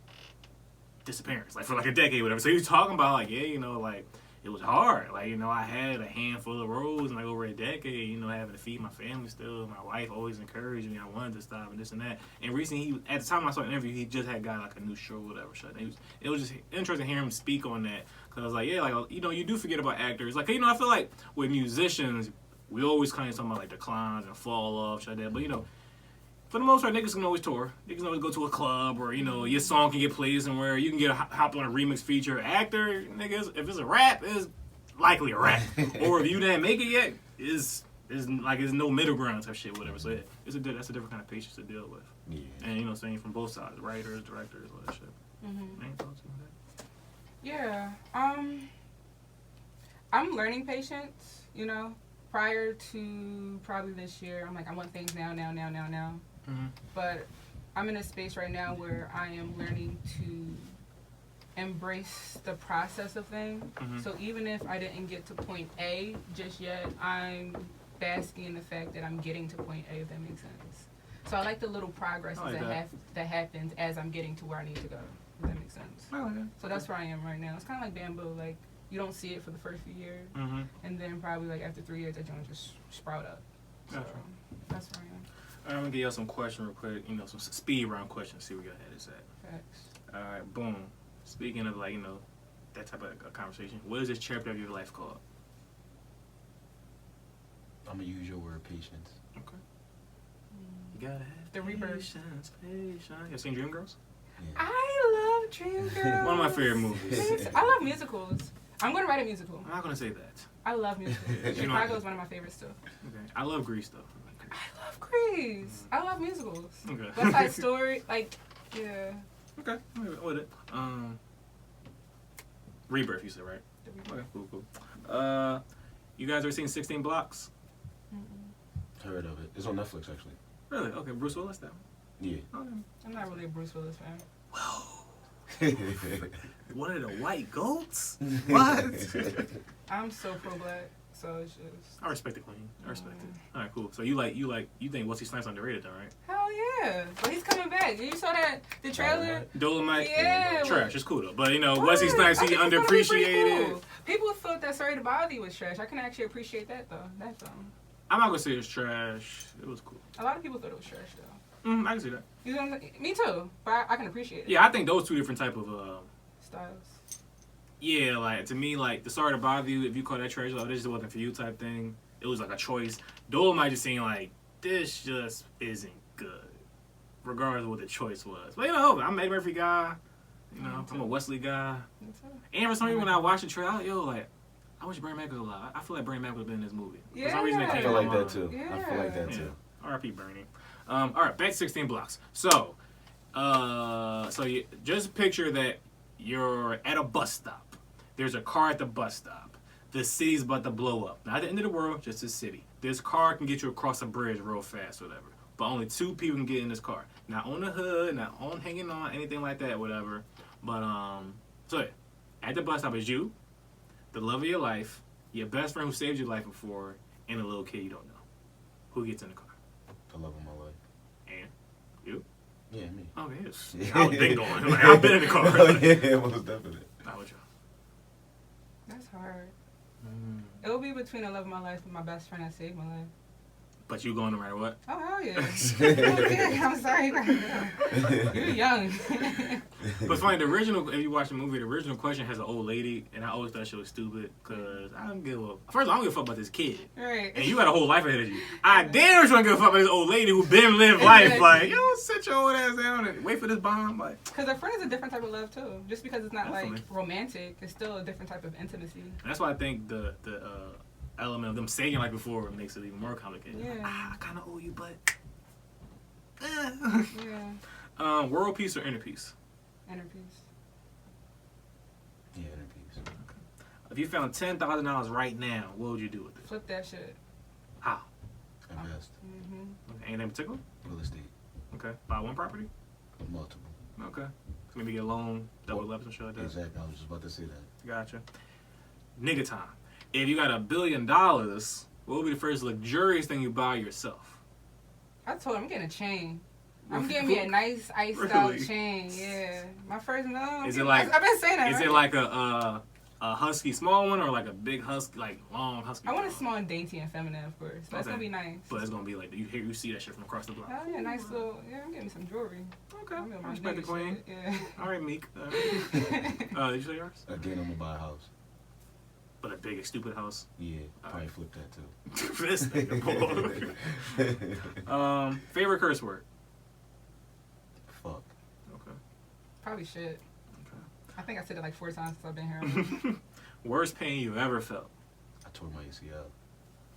disappearance, like, for, like, a decade, whatever. So he was talking about, like, yeah, you know, like, it was hard. Like, you know, I had a handful of roles in, like, over a decade, you know, having to feed my family still. My wife always encouraged me. I wanted to stop and this and that. And recently, at the time I saw the interview, he just had got, like, a new show or whatever. So it was just interesting to hear him speak on that. Because I was like, yeah, like, you know, you do forget about actors. Like, you know, I feel like with musicians, we always kind of talk about, like, declines and fall-offs like that. But, you know, for the most part, niggas can always tour. Niggas can always go to a club, or, you know, your song can get played somewhere. You can get hop on a remix feature. Actor, niggas, if it's a rap, it's likely a rap. Or if you didn't make it yet, it's no middle ground type shit, whatever. So yeah, that's a different kind of patience to deal with. Yeah. And, you know, saying from both sides, writers, directors, all that shit. Any thoughts on that? Yeah. I'm learning patience, you know. prior to probably this year, I'm like, I want things now. Mm-hmm. But I'm in a space right now where I am learning to embrace the process of things. Mm-hmm. So even if I didn't get to point A just yet, I'm basking in the fact that I'm getting to point A, if that makes sense. So I like the little progress that happens as I'm getting to where I need to go, if that makes sense. Oh, yeah. So that's where I am right now. It's kind of like bamboo. Like, you don't see it for the first few years, Mm-hmm. and then probably like after 3 years, that joint just sprout up. So Gotcha. that's where I am. All right, I'm gonna give y'all some questions real quick. You know, some speed round questions. See where your head is at. Facts. All right, boom. Speaking of like, you know, that type of conversation, what is this chapter of your life called? I'm gonna use your word, patience. Okay. You gotta have The rebirth. patience. You seen Dreamgirls? Yeah. I love Dreamgirls. One of my favorite movies. I love musicals. I'm going to write a musical. I'm not gonna say that. I love musicals. You know, Chicago is one of my favorites too. Okay. I love Grease though. I love Grease. I love musicals. Okay. West Side Story, like, yeah. Okay. I'm with it. Rebirth, you said, right? The Rebirth. Okay, cool. You guys ever seen 16 Blocks? Heard of it. It's on Netflix actually. Really? Okay, Bruce Willis then. Yeah. Okay. I'm not really a Bruce Willis fan. Whoa. One of the white goats? What? I'm so pro-black, so it's just... I respect the queen. I respect it. All right, cool. So you think Wesley Snipes underrated though, right? Hell yeah. But he's coming back. You saw that, the trailer? Dolomite, Yeah. trash. It's cool though, but you know What? Wesley Snipes, I he think it's gonna be pretty underappreciated. cool. People thought that Sorry to Bother You was trash. I can actually appreciate that though. That film. I'm not gonna say it's trash. It was cool. A lot of people thought it was trash though. I can see that. You know what I'm saying? Me too. But I can appreciate it. Yeah, I think those two different type of. Styles. Yeah, like to me, like the Sorry to Bother You. If you call that trash, like this just wasn't for you type thing. It was like a choice. Dolomite just seemed like this just isn't good, regardless of what the choice was. But you know, I'm an Eddie Murphy guy. You know, I'm a Wesley guy. Me too. And for some reason, when I watched the trailer, like, I wish Bernie Mac was alive. I feel like Bernie Mac would have been in this movie. For some reason, it Yeah. I came feel to like my that mind. too. I feel like that too. R.I.P. Bernie. All right, back to 16 Blocks. So you just picture that you're at a bus stop. There's a car at the bus stop. The city's about to blow up. Not the end of the world, just the city. This car can get you across a bridge real fast, whatever. But only 2 people can get in this car. Not on the hood, not on hanging on, anything like that, whatever. But so yeah, at the bus stop is you, the love of your life, your best friend who saved your life before, and a little kid you don't know. Who gets in the car? The love of my life. And you? Yeah, me. Oh, yes. Yeah. I was been going. Like, I've been in the car. Yeah, most definitely. How would you? That's hard. It will be between the love of my life and my best friend that saved my life. But you going no matter what? Oh, hell yeah. Okay, I'm sorry. You're young. But it's funny, if you watch the movie, the original question has an old lady, and I always thought she was stupid, because I don't give a... First of all, I don't give a fuck about this kid. Right. And you got a whole life ahead of you. I damn sure don't give a fuck about this old lady who been lived life. Like, yo, sit your old ass down and wait for this bomb. Like, Because a friend is a different type of love, too. Just because it's not, Definitely. like, romantic, it's still a different type of intimacy. that's why I think the element of them saying it like before makes it even more complicated. Yeah. Like, I kind of owe you, but... Yeah. World peace or inner peace? Inner peace. Yeah, inner peace. If you found $10,000 right now, what would you do with it? Flip that shit. How? Invest. Mm-hmm. Okay. Anything in particular? Real estate. Okay. Buy one property? Multiple. Okay. So maybe get a loan, double leverage and shit like that. Exactly. I was just about to say that. Gotcha. Nigga time. If you got $1 billion, what would be the first luxurious thing you buy yourself? I told him I'm getting a chain. I'm getting me a nice iced out chain. Yeah. My first no. Is it like? I've been saying that. Is right? it like a husky small one or like a big husky, like long husky? I want one? a small and dainty and feminine, of course. But it's Okay. gonna be nice. But it's gonna be like you see that shit from across the block. Oh yeah, nice little. Yeah, I'm getting me some jewelry. Okay. I'm in I my respect the nigga queen. shit, Yeah. All right, Meek. Did you say yours? Again, I'm gonna buy a house. But a big stupid house. Yeah, probably flip that too. This nigga, boy. Favorite curse word? Fuck. Okay. Probably shit. Okay. I think I said it like 4 times since I've been here. Worst pain you ever felt? I tore my ACL.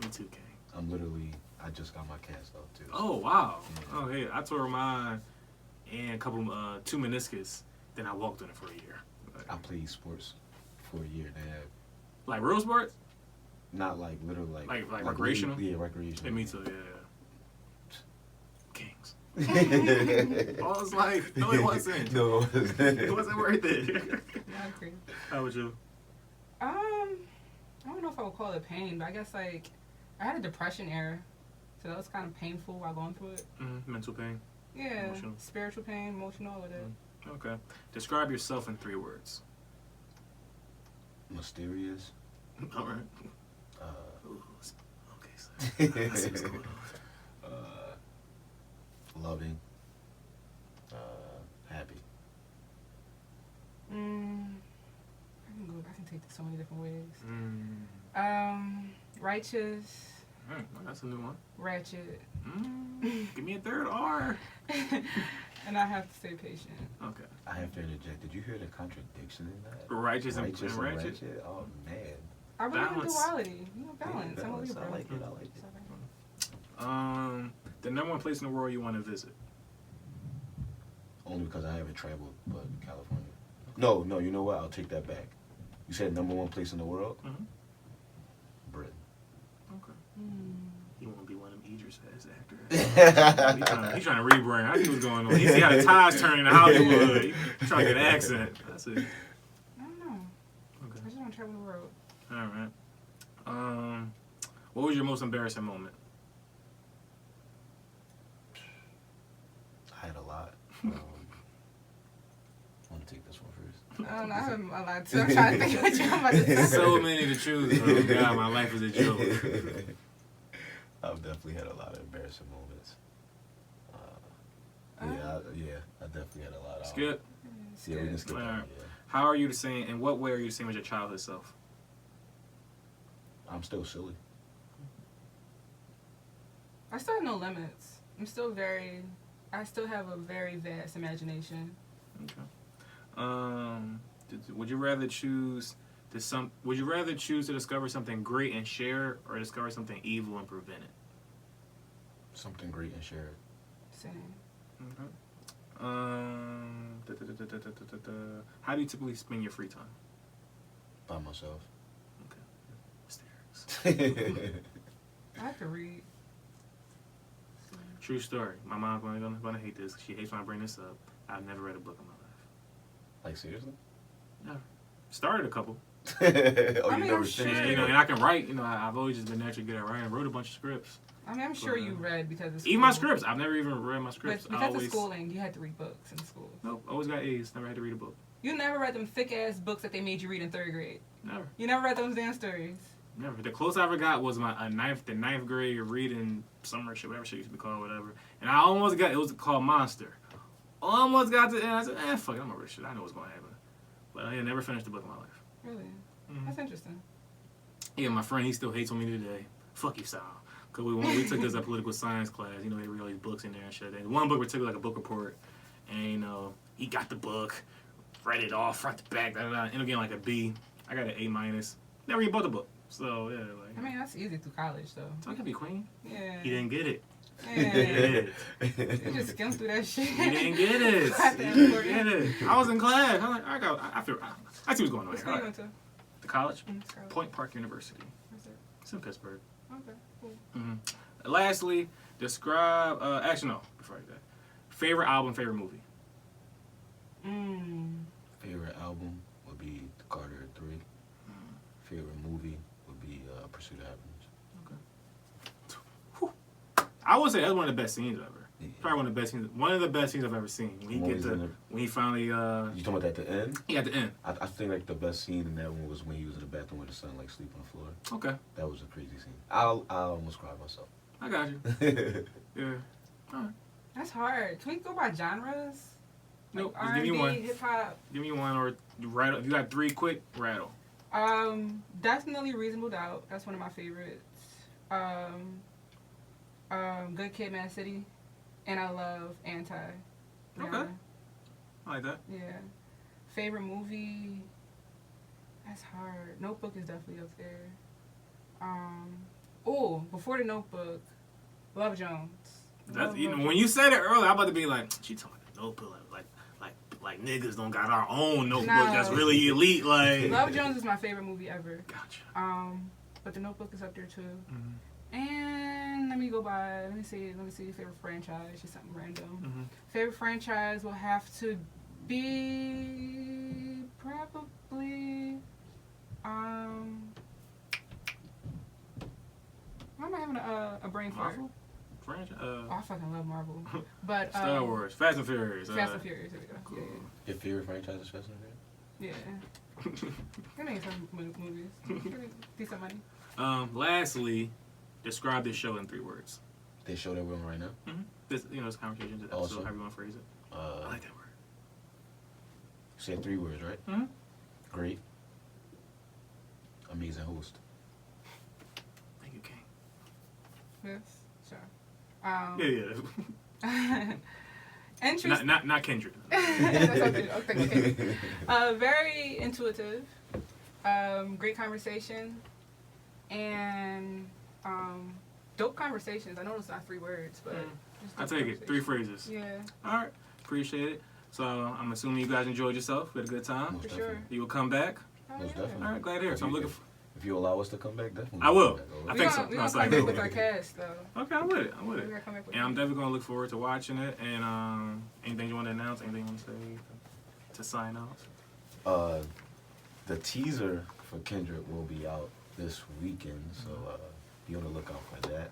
Me too, King. I just got my cast off too. Oh wow. Yeah. Oh hey, I tore mine and a couple 2 meniscus. Then I walked on it for a year. I played sports for a year and a half. Like real sports? not like literally like recreational. Yeah, recreational. Yeah, me too. Yeah. Kings. I was like, no, it wasn't. No, it wasn't. It wasn't worth it. Yeah, I agree. How would you? I don't know if I would call it pain, but I guess like I had a depression era, so that was kind of painful while going through it. Mental pain. Yeah, Emotional. spiritual pain, emotional, all of that. Okay. Describe yourself in 3 words. Mysterious. All right. Okay, so I see what's going on. Loving. Happy. I can take this so many different ways. Righteous. Well, that's a new one. Ratchet. Give me a third R. And I have to stay patient. Okay. I have to interject. Did you hear the contradiction in that? Righteous and Righteous and ratchet. ratchet? Oh man. I believe in Balance. duality. Balance. Yeah, I'm a balance. Libra. I like it. I like it. The number 1 place in the world you want to visit. Only because I haven't traveled, but California. No, you know what? I'll take that back. You said number 1 place in the world? Mm-hmm. Britain. Okay. Mm. You want to be one of them Idris ass actors. He's trying to rebrand. I see what's going on. He see how the tide's turning in Hollywood. He's trying to get an accent. That's it. I don't know. Okay. I just want to travel the world. All right. What was your most embarrassing moment? I had a lot. Want to take this one first? I don't know. I have a lot too. I'm trying to think what you're about to say. So many to choose from. God, my life is a joke. I've definitely had a lot of embarrassing moments. I definitely had a lot. Skip. Yeah, we can skip that. Alright. Yeah. How are you the same? In what way are you the same as your childhood self? I'm still silly. I still have no limits. I still have a very vast imagination. Okay. Would you rather choose to discover something great and share, or discover something evil and prevent it? Something great and share it. Same. Okay. How do you typically spend your free time? By myself. Okay. I have to read. True story. My mom's gonna hate this. She hates when I bring this up. I've never read a book in my life. Like seriously? Never. Started a couple. Oh, you mean, never I'm finished sure. it? And I can write. I've always just been naturally good at writing. I wrote a bunch of scripts. I'm sure you read because of school. Even my scripts. I've never even read my scripts. But because of schooling, you had to read books in school. Nope. Always got A's. Never had to read a book. You never read them thick-ass books that they made you read in 3rd grade. Never. You never read those damn stories. Never. The closest I ever got was the ninth grade reading summer shit, whatever shit used to be called, whatever. And I almost got, it was called Monster. Almost got to, and I said, fuck it, I'm over this shit. I know what's going to happen. But I never finished the book in my life. Really? Mm-hmm. That's interesting. Yeah, my friend, he still hates on me today. Fuck you, Sal. Because we took this political science class. They read all these books in there and shit. And one book we took like a book report. And, he got the book, read it all, front to back, ended up getting like a B. I got an A-. Never even bought the book. So, yeah, like. I mean, that's easy through college, though. So I can be queen. Yeah. He didn't get it. Yeah. You just skimmed through that shit. He didn't get it. Got that He important. didn't get it. I was in class. I'm like, I see what's going on What here. school you Right. went to? The college? College. Point Park University. Where's it? It's in Pittsburgh. Okay, cool. Lastly, describe, before I do that. Favorite album, favorite movie? Favorite album would be The Carter 3. Favorite movie would be Pursuit of Happiness. Okay. I would say that's one of the best scenes ever. Yeah. Probably one of the best scenes. One of the best scenes I've ever seen. When he finally. You talking about at the end? Yeah, at the end. I think like the best scene in that one was when he was in the bathroom with his son, like sleep on the floor. Okay. That was a crazy scene. I almost cried myself. I got you. Yeah. All right. That's hard. Can we go by genres? Nope. Like Just give me one. R&B, hip-hop. Give me one, or rattle. If you got 3 quick, rattle. Definitely Reasonable Doubt. That's one of my favorites. Good Kid, Mad City, and I love Anti. Okay. I like that. Yeah. Favorite movie? That's hard. Notebook is definitely up there. Before the Notebook, Love Jones. That's when you said it earlier, I'm about to be like, she talking about Notebook, like niggas don't got our own Notebook No. that's really elite, like. Love Jones is my favorite movie ever. Gotcha. but The Notebook is up there too. Mm-hmm. And let me see favorite franchise, just something random. Mm-hmm. Favorite franchise will have to be probably why am I having a brain fart? Marvel? Franchise? Oh, I fucking love Marvel. But Star Wars. Fast and Furious. Fast and Furious, there we go. Cool. Your favorite franchise is Fast and Furious? Yeah. Give me some movies. Give me decent money. Lastly, describe this show in 3 words. This show that we're on right now? Mm-hmm. This conversation, this Awesome. episode, however you want to phrase it. I like that word. You said 3 words, right? Mm-hmm. Great. Amazing host. Thank you, King. Yes, sure. Yeah. Interesting. Not Kendrick. Okay. Very intuitive. Great conversation. And dope conversations. I know it's not 3 words, but I take it. 3 phrases. Yeah. All right. Appreciate it. So I'm assuming you guys enjoyed yourself. We had a good time. Most For sure. definitely. You will come back. Most definitely. All right. Glad to hear. So I'm looking. If you allow us to come back, definitely. I will. I We think so. gonna No, it's come like back no. with our cast, though. Okay, I'm with it. We gotta come back with And I'm it. definitely gonna look forward to watching it. And anything you want to announce? Anything you want to say to sign out? The teaser for Kendrick will be out this weekend, so be on the lookout for that.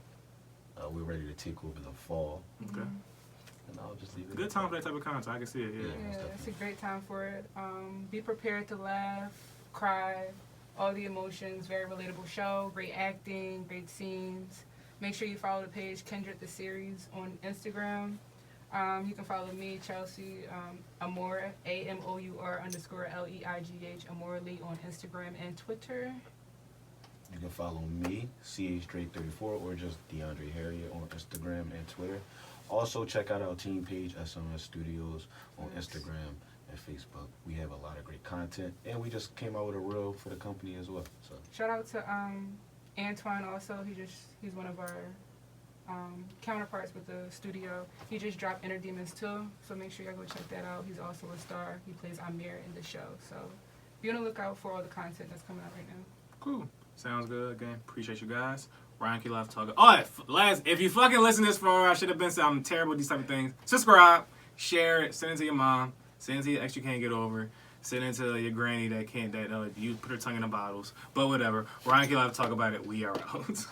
We're ready to take over the fall, Okay. and I'll just leave it. Good time for that type of content. I can see it. Yeah. Yeah, it's a great time for it. Be prepared to laugh, cry, all the emotions. Very relatable show. Great acting, great scenes. Make sure you follow the page Kendrick the Series on Instagram. You can follow me, Chelsea Amour, AMOUR_LEIGH Amorely on Instagram and Twitter. You can follow me, CHDrake34, or just De'Andre Hariot on Instagram and Twitter. Also, check out our team page, SMS Studios, on Instagram and Facebook. We have a lot of great content, and we just came out with a reel for the company as well. So Shout out to Antoine also. He's one of our counterparts with the studio. He just dropped Inner Demons 2, so make sure y'all go check that out. He's also a star. He plays Amir in the show. So be on the lookout for all the content that's coming out right now. Cool. Sounds good. Again, appreciate you guys. RightonQuelive talking. Oh, if you fucking listen this far, I should have been saying I'm terrible at these type of things. Subscribe, share it, send it to your mom, send it to your ex you can't get over, send it to your granny that you put her tongue in the bottles. But whatever. RightonQuelive talk about it. We are out.